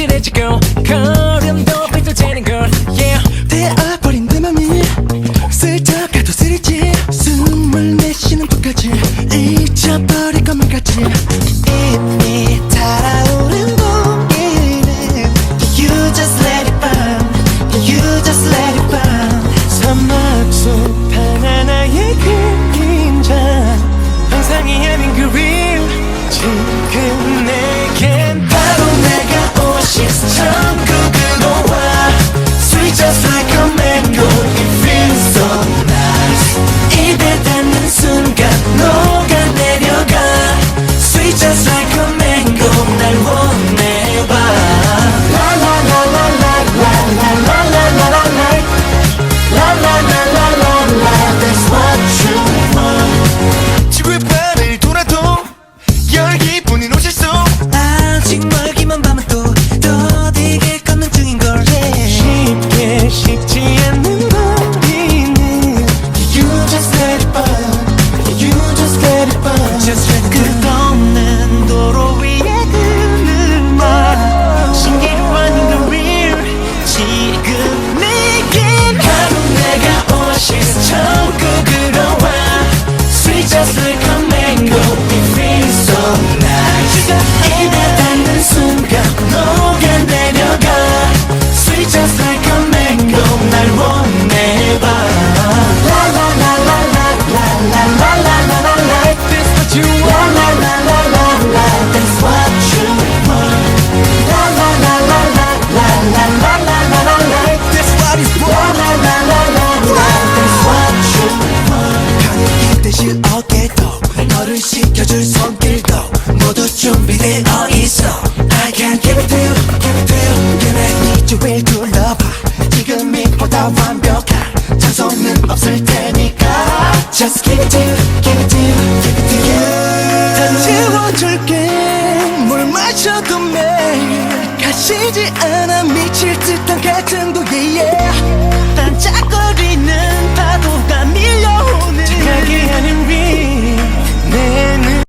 찌질해지고 걸음도 삐뚤대는 걸 yeah. 되어버린 내 맘이 슬쩍가도 쓰리지 숨을 내쉬는 것까지 잊어버릴 것만까지 이미 달아오른 공기는 You just let it burn You just let it burn 사막 속 바나나의 그림자 환상이 아닌 그 real 지금 내겐 바로 내가 오아시스 천국으로 와 Sweet just like a mango It feels so nice 입에 닿는 순간 녹아내려가 Sweet just like a mango 날 원해봐 La la la la la la la la la la la la La la la la la la That's what you want 지구의 반을 돌아도 열기뿐인 오실 속 아직 멀기만 밤은 또 더디게 걷는 중인걸 쉽게 식지 않는 거리는 You just let it burn You just let it burn Just let it burn. 끝없는 도로 위에 그늘만 신기루 아닌 그 real 지금 내겐 바로 내가 오아시스 천국으로 와 Sweet just like a mango It feels so nice 입에 닿는 순간 녹아내려가 Sweet just like a mango 날 원해봐 La la la la la la la la la la la la That's what you La want la la la la la That's what you want La la la la la la la la la la la la That's what it's for La la la la la la That's what you want 편히 대실 어깨도 너를 시켜줄 손길도 모두 준비되어 있어 I can give it to you Give it to you 그래 이 주위를 둘러봐 지금 이보다 완벽한 장소는 없을 테니까 Just give it to you Give it to you Give it to you 다 채워줄게 물 마셔도 매일 가시지 않아 미칠 듯한 갈증도 yeah 반짝거리는 파도가 밀려오는 착하게 하는 real 내